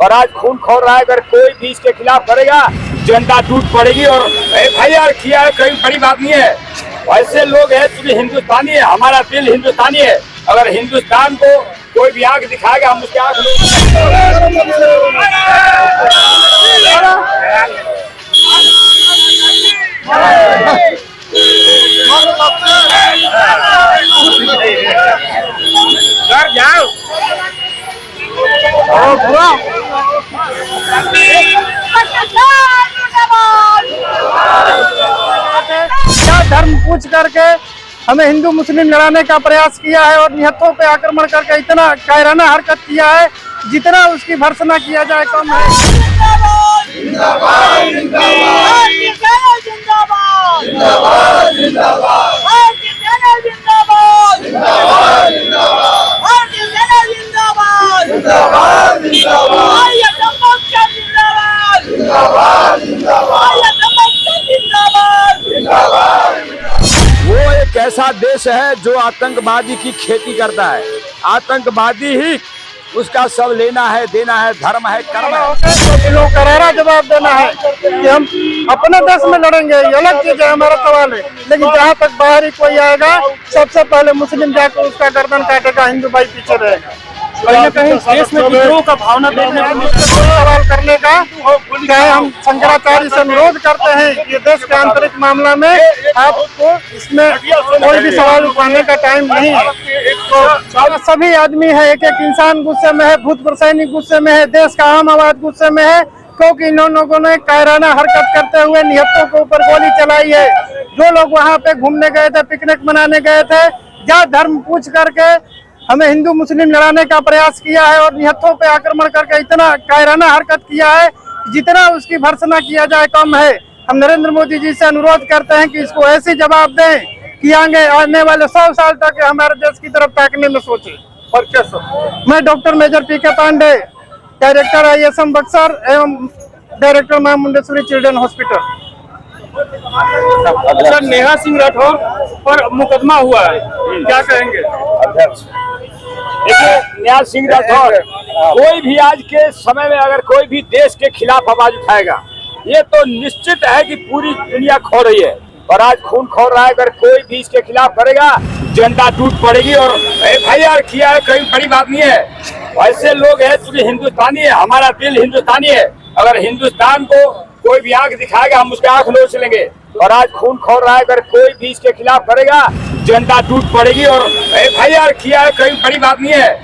और आज खून खोल रहा है। अगर कोई भी इसके खिलाफ करेगा जनता टूट पड़ेगी और FIR किया है, कोई बड़ी बात नहीं है। ऐसे लोग हैं जो हिंदुस्तानी है, हमारा दिल हिंदुस्तानी है। अगर हिंदुस्तान को कोई भी आंख दिखाएगा हम उसके आंख जाओ। क्या धर्म पूछ करके हमें हिंदू मुस्लिम लड़ाने का प्रयास किया है और निहत्थों पे आक्रमण करके इतना कायराना हरकत किया है, जितना उसकी भर्त्सना किया जाए कम है। जिंदाबाद जिंदाबाद जिंदाबाद जिंदाबाद जिंदाबाद जिंदाबाद जिंदाबाद जिंदाबाद जिंदाबाद जिंदाबाद वो एक ऐसा देश है जो आतंकवादी की खेती करता है। आतंकवादी ही उसका सब लेना है, देना है, धर्म है, कर्म है। लोग करारा जवाब देना है कि हम अपने देश में लड़ेंगे, ये अलग चीज है, हमारा सवाल है। लेकिन जहाँ तक बाहरी कोई आएगा सबसे पहले मुस्लिम जाकर उसका गर्दन काटेगा, हिंदू भाई पीछे रहेगा। कहीं न कहीं देश में विद्रोह का भावना देखने को मिलता है। सवाल करने का चाहे हम शंकराचार्य से अनुरोध करते हैं कि देश के आंतरिक मामला में आपको इसमें कोई भी सवाल उठाने का टाइम नहीं है। तो सभी आदमी है, एक एक इंसान गुस्से में है, भूतपूर्व सैनिक गुस्से में है, देश का आम आवाज गुस्से में है, क्योंकि इन लोगों ने कायराना हरकत करते हुए निहत्थों के ऊपर गोली चलाई है। जो लोग वहाँ पे घूमने गए थे, पिकनिक मनाने गए थे, क्या धर्म पूछ करके हमें हिंदू मुस्लिम लड़ाने का प्रयास किया है और निहत्थों पे आक्रमण करके इतना कायराना हरकत किया है, जितना उसकी भर्त्सना किया जाए कम है। हम नरेंद्र मोदी जी से अनुरोध करते हैं कि इसको ऐसी जवाब दें कि आने वाले 100 साल तक हमारे देश की तरफ ताकने में सोचे। और क्या सर? मैं doctor major PK Pandey, director ISM Buxar एवं director Maa Mundeshwari children hospital. Sir, Neha Singh Rathore पर मुकदमा हुआ है, क्या कहेंगे? देखिए, नेहा सिंह राठौर कोई भी आज के समय में अगर कोई भी देश के खिलाफ आवाज उठाएगा, ये तो निश्चित है कि पूरी दुनिया खो रही है। और आज खून खोल रहा है। अगर कोई भी इसके खिलाफ करेगा जनता टूट पड़ेगी और FIR किया है, कोई बड़ी बात नहीं है। ऐसे लोग हैं जो हिंदुस्तानी है, हमारा दिल हिंदुस्तानी है। अगर हिंदुस्तान को कोई भी आंख दिखाएगा हम उसके आंख नोच लेंगे। और आज खून खोल रहा है। अगर कोई भी इसके खिलाफ करेगा जनता टूट पड़ेगी और FIR किया है, कोई बड़ी बात नहीं है।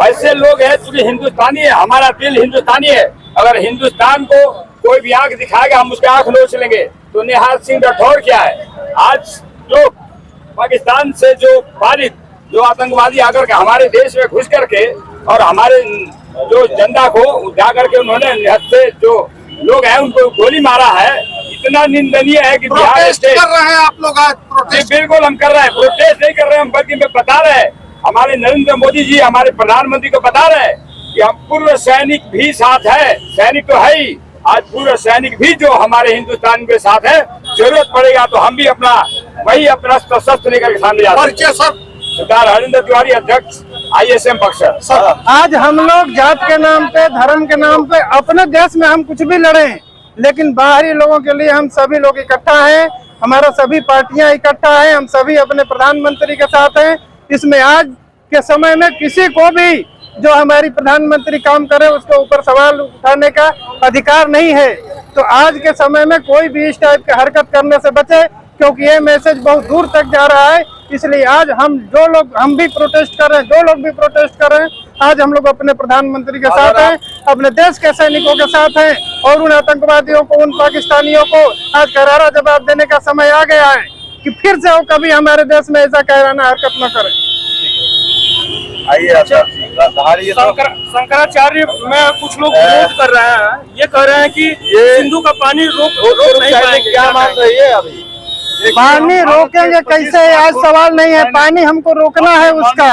ऐसे लोग हैं जो हिंदुस्तानी है, हमारा दिल हिंदुस्तानी है। अगर हिंदुस्तान को कोई भी आंख दिखाएगा हम उसके आंख नोच लेंगे। तो नेहा सिंह राठौर क्या है? आज जो पाकिस्तान से जो पालित जो आतंकवादी आकर के हमारे देश में घुस करके और हमारे जो जनता को जाकर के उन्होंने निहत्थे से जो लोग हैं उनको गोली मारा है, इतना निंदनीय है कि बिहार स्टेट कर रहे हैं आप लोग आज प्रोटेस्ट? बिल्कुल हम कर रहे हैं, प्रोटेस्ट नहीं कर रहे हैं, बल्कि मैं बता रहे हैं, हमारे नरेंद्र मोदी जी हमारे प्रधानमंत्री को बता रहे हैं कि हम पूर्व सैनिक भी साथ है। सैनिक तो है ही, आज पूर्व सैनिक भी जो हमारे हिंदुस्तान के साथ है, जरूरत पड़ेगा तो हम भी अपना वही अपना शस्त्र लेकर के सामने जाते हैं। सरदार हरिंदर तिवारी, अध्यक्ष ISM बक्सर। आज हम लोग जात के नाम पे, धर्म के नाम पे अपने देश में हम कुछ भी लड़े, लेकिन बाहरी लोगों के लिए हम सभी लोग इकट्ठा हैं। हमारा सभी पार्टियां इकट्ठा हैं, हम सभी अपने प्रधानमंत्री के साथ हैं। इसमें आज के समय में किसी को भी जो हमारी प्रधानमंत्री काम करे उसके ऊपर सवाल उठाने का अधिकार नहीं है। तो आज के समय में कोई भी इस टाइप की हरकत करने से बचे, क्योंकि ये मैसेज बहुत दूर तक जा रहा है। इसलिए आज हम भी प्रोटेस्ट कर रहे हैं, जो लोग भी प्रोटेस्ट कर रहे हैं, आज हम लोग अपने प्रधानमंत्री के साथ हैं, अपने देश के सैनिकों के साथ हैं। और उन आतंकवादियों को, उन पाकिस्तानियों को आज करारा जवाब देने का समय आ गया है कि फिर से वो कभी हमारे देश में ऐसा कायराना हरकत न करें। शंकराचार्य में कुछ लोग विरोध कर रहे हैं, ये कह रहे हैं कि सिंधु का पानी रोक नहीं पाएंगे। क्या मान रही है? अभी पानी रोकेंगे कैसे, आज सवाल नहीं है। पानी हमको रोकना है उसका,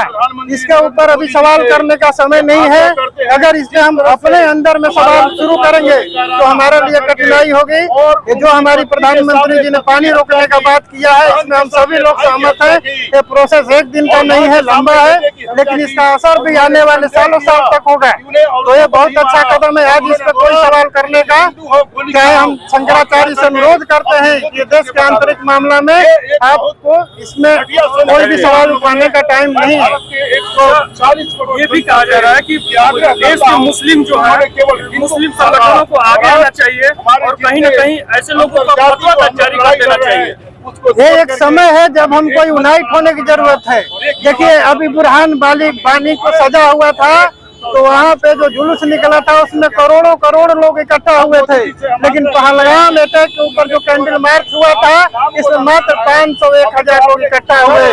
इसके ऊपर अभी सवाल करने का समय नहीं है। अगर इसमें हम अपने अंदर में सवाल शुरू करेंगे तो हमारे लिए कठिनाई होगी। ये जो हमारी प्रधानमंत्री जी ने पानी रोकने का बात किया है, इसमें हम सभी लोग सहमत हैं। ये प्रोसेस एक दिन का नहीं है, लंबा है, लेकिन इसका असर भी आने वाले सालों साल तक होगा। तो ये बहुत अच्छा कदम है। आज इस पर कोई सवाल करने का, चाहे हम शंकराचार्य से अनुरोध करते हैं कि देश के आंतरिक मामला में आपको इसमें कोई भी सवाल उठाने का टाइम नहीं है। तो ये भी कहा जा रहा है कि देश के मुस्लिम जो है, मुस्लिम संगठनों को आगे आना चाहिए और कहीं न कहीं ऐसे लोगों का फतवा तक जारी कर देना चाहिए। ये एक समय है जब हमको यूनाइट होने की जरूरत है। देखिए, अभी बुरहान बानी को सजा हुआ था तो वहाँ पे जो जुलूस निकला था उसमें करोड़ों करोड़ लोग इकट्ठा हुए थे, लेकिन पहलगाम अटैक के ऊपर जो कैंडल मार्च हुआ था इसमें मात्र 500-1000 लोग इकट्ठा हुए।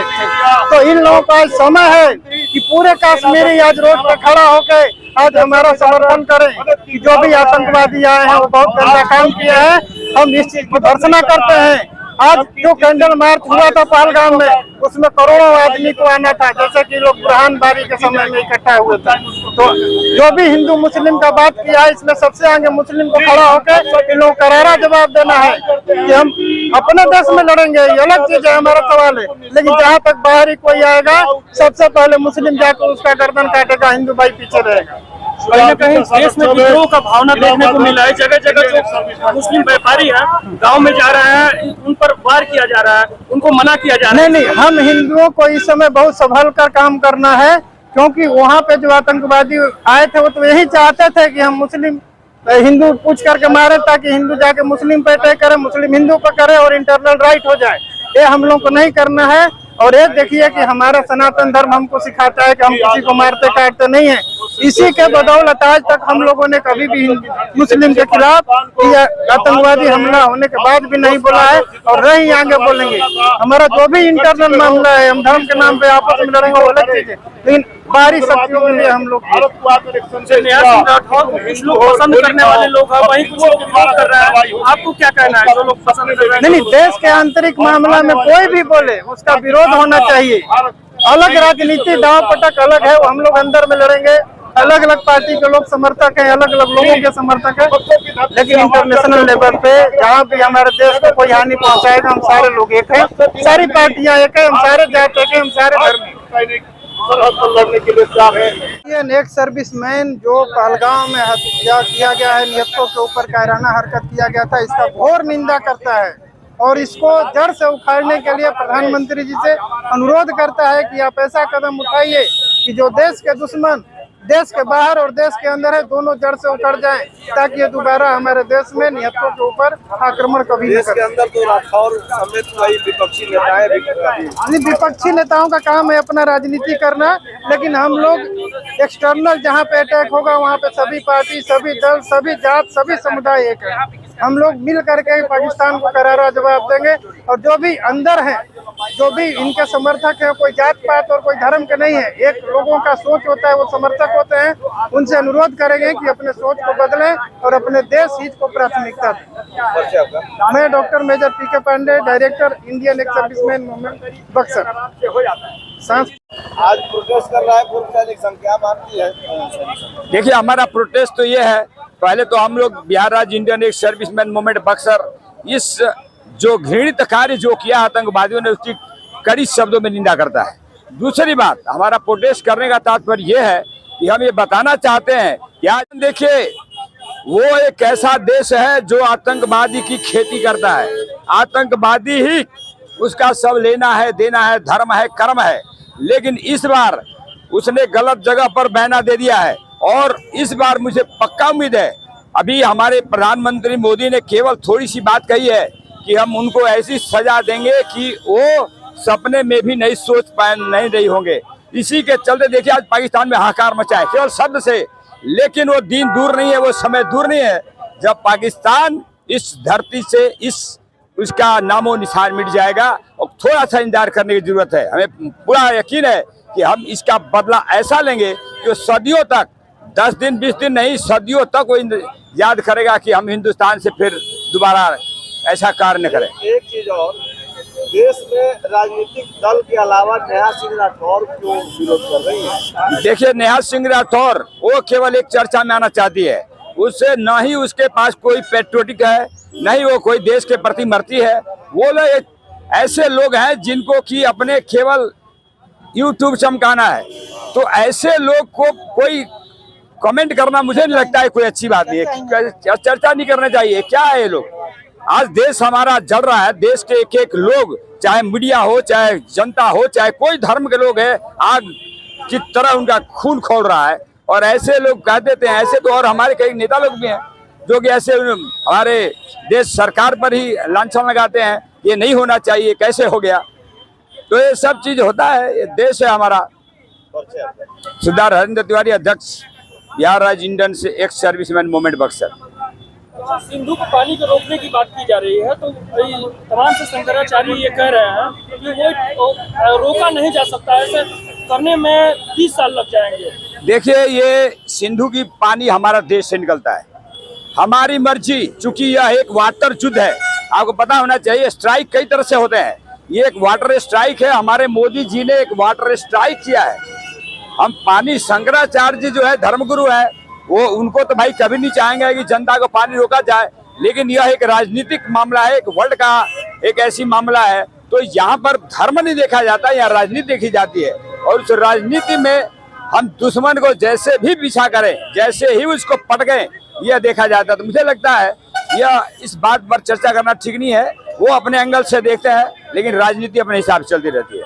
तो इन लोगों का समय है कि पूरे कश्मीरी आज रोड पर खड़ा होकर आज हमारा समर्थन करें कि जो भी आतंकवादी आए हैं वो बहुत गंदा काम किए हैं, हम इस चीज की भर्त्सना करते हैं। आज जो कैंडल मार्च हुआ था पहलगाम में, उसमें करोड़ों आदमी को आना था, जैसे कि लोग बुरहान बारी के समय में इकट्ठा हुए थे। तो जो भी हिंदू मुस्लिम का बात किया है, इसमें सबसे आगे मुस्लिम को खड़ा होकर इन लोग करारा जवाब देना है कि हम अपने देश में लड़ेंगे, ये अलग चीज है, हमारा सवाल है। लेकिन जहाँ तक बाहरी कोई आएगा, सबसे पहले मुस्लिम जाकर उसका गर्दन काटेगा, हिंदू भाई पीछे रहेगा। कहीं न कहीं देश में विद्रोह का भावना देखने को मिला है। जगह जगह जो मुस्लिम व्यापारी हैं गांव में जा रहे हैं, उन पर वार किया जा रहा है, उनको मना किया जा रहा है। नहीं, हम हिंदुओं को इस समय बहुत संभल कर काम करना है, क्योंकि वहाँ पे जो आतंकवादी आए थे वो तो यही चाहते थे कि हम मुस्लिम हिंदू पूछ करके मारे, ताकि हिंदू जाके मुस्लिम पे अटैक करे, मुस्लिम हिंदू पे करे और इंटरनल राइट हो जाए। ये हम लोग को नहीं करना है। और ये देखिए कि हमारा सनातन धर्म हमको सिखाता है कि हम किसी को मारते काटते नहीं है। इसी के बदौलत आज तक हम लोगों ने कभी भी मुस्लिम के खिलाफ या आतंकवादी हमला होने के बाद भी नहीं बोला है और नहीं आगे बोलेंगे। हमारा जो भी इंटरनल मामला है, हम धर्म के नाम पे आपस में लड़ेंगे, वो अलग चीज है, लेकिन बाहरी शक्तियों के लिए हम लोग कुछ लोग पसंद करने वाले लोग हैं, वहीं कुछ लोग विरोध कर रहे हैं। आपको क्या कहना है? जो लोग पसंद कर रहे हैं, नहीं, देश के आंतरिक मामला में कोई भी बोले उसका विरोध होना चाहिए। अलग राजनीति दाव पटक अलग है, वो हम लोग अंदर में लड़ेंगे। अलग अलग पार्टी के लोग समर्थक हैं, अलग अलग लोगों के समर्थक हैं, लेकिन इंटरनेशनल लेवल पे जहाँ भी हमारे देश को कोई हानि पहुँचाएगा, हम सारे लोग एक हैं, सारी पार्टियां एक है, हम सारे जात एक है, हम सारे धर्म लड़ने के लिए तैयार है। एक सर्विसमैन जो पहलगाम में हत्या किया गया है, निहत्तों के ऊपर कायराना हरकत किया गया था, इसका घोर निंदा करता है और इसको जड़ से उखाड़ने के लिए प्रधानमंत्री जी से अनुरोध करता है कि आप ऐसा कदम उठाइए कि जो देश के दुश्मन देश के बाहर और देश के अंदर है, दोनों जड़ से उखड़ जाएं, ताकि ये दोबारा हमारे देश में निहत्तों के ऊपर आक्रमण कभी नहीं करे। देश के अंदर तो राठौर समेत कई विपक्षी नेताएं भी विपक्षी नेताओं का काम है अपना राजनीति करना, लेकिन हम लोग एक्सटर्नल जहाँ पे अटैक होगा वहाँ पे सभी पार्टी, सभी दल, सभी जात, सभी समुदाय एक है। हम लोग मिल करके पाकिस्तान को करारा जवाब देंगे और जो भी अंदर है, जो भी इनके समर्थक है, कोई जात पात और कोई धर्म के नहीं है, एक लोगों का सोच होता है, वो समर्थक होते हैं, उनसे अनुरोध करेंगे कि अपने सोच को बदलें और अपने देश हित को प्राथमिकता दें। मैं doctor major PK Pandey, director Indian ex serviceman movement Buxar. आज प्रोटेस्ट कर रहा है पूर्व सैनिक संघ, क्या मानती है? देखिए, हमारा प्रोटेस्ट तो ये है, पहले तो हम लोग बिहार राज्य Indian ex serviceman movement Buxar इस जो घृणित कार्य जो किया आतंकवादियों ने उसकी कड़ी शब्दों में निंदा करता है। दूसरी बात, हमारा प्रोटेस्ट करने का तात्पर्य यह है कि हम ये बताना चाहते हैं कि आज देखिए वो एक ऐसा देश है जो आतंकवादी की खेती करता है, आतंकवादी ही उसका सब लेना है, देना है, धर्म है, कर्म है। लेकिन इस बार उसने गलत जगह पर बैना दे दिया है और इस बार मुझे पक्का उम्मीद है, अभी हमारे प्रधानमंत्री मोदी ने केवल थोड़ी सी बात कही है कि हम उनको ऐसी सजा देंगे कि वो सपने में भी नहीं सोच पाए नहीं रही होंगे। इसी के चलते देखिए आज पाकिस्तान में हाहाकार मचा है केवल शब्द से, लेकिन वो दिन दूर नहीं है, वो समय दूर नहीं है जब पाकिस्तान इस धरती से उसका नामो निशान मिट जाएगा। और थोड़ा सा इंतजार करने की जरूरत है। हमें पूरा यकीन है कि हम इसका बदला ऐसा लेंगे कि सदियों तक, 10 दिन 20 दिन नहीं, सदियों तक वो याद करेगा कि हम हिंदुस्तान से फिर दोबारा ऐसा कार्य न करें। एक चीज और, देश में राजनीतिक दल के अलावा नेहा सिंह राठौर क्यों विरोध कर रही है? देखिए, नेहा सिंह राठौर वो केवल एक चर्चा में आना चाहती है, उससे न ही उसके पास कोई पेट्रोटिक है, न ही वो कोई देश के प्रति मरती है। वो लोग ऐसे लोग हैं जिनको कि अपने केवल यूट्यूब चमकाना है, तो ऐसे लोग को कोई कमेंट करना मुझे नहीं लगता है कोई अच्छी बात नहीं है। चर्चा नहीं करना चाहिए। क्या है ये लोग? आज देश हमारा जल रहा है, देश के एक एक लोग, चाहे मीडिया हो, चाहे जनता हो, चाहे कोई धर्म के लोग हैं, आग की तरह उनका खून खौल रहा है। और ऐसे लोग कह देते हैं, ऐसे तो और हमारे कई नेता लोग भी हैं जो कि ऐसे हमारे देश सरकार पर ही लांछन लगाते हैं, ये नहीं होना चाहिए, कैसे हो गया। तो ये सब चीज होता है, ये देश है हमारा। सिद्धार्थ हरिंद्र तिवारी, अध्यक्ष बिहार राज्य इंडियन से x serviceman movement Buxar. Sindhu को पानी को रोकने की बात की जा रही है, तो तमाम से शंकराचार्य ये कह रहे हैं कि वो रोका नहीं जा सकता, ऐसे करने में 20 साल लग जाएंगे। देखिए, ये सिंधु की पानी हमारा देश से निकलता है, हमारी मर्जी। चूंकि यह एक वाटर युद्ध है, आपको पता होना चाहिए। स्ट्राइक कई तरह से होते हैं, ये एक वाटर स्ट्राइक है। हमारे मोदी जी ने एक वाटर स्ट्राइक किया है। हम पानी, शंकराचार्य जी जो है धर्मगुरु है, वो उनको तो भाई कभी नहीं चाहेंगे कि जनता को पानी रोका जाए, लेकिन यह एक राजनीतिक मामला है, एक वर्ल्ड का एक ऐसी मामला है। तो यहाँ पर धर्म नहीं देखा जाता, यहाँ राजनीति देखी जाती है। और उस राजनीति में हम दुश्मन को जैसे भी पीछा करें, जैसे ही उसको पट गए, यह देखा जाता है। तो मुझे लगता है यह इस बात पर चर्चा करना ठीक नहीं है। वो अपने एंगल से देखते हैं, लेकिन राजनीति अपने हिसाब से चलती रहती है।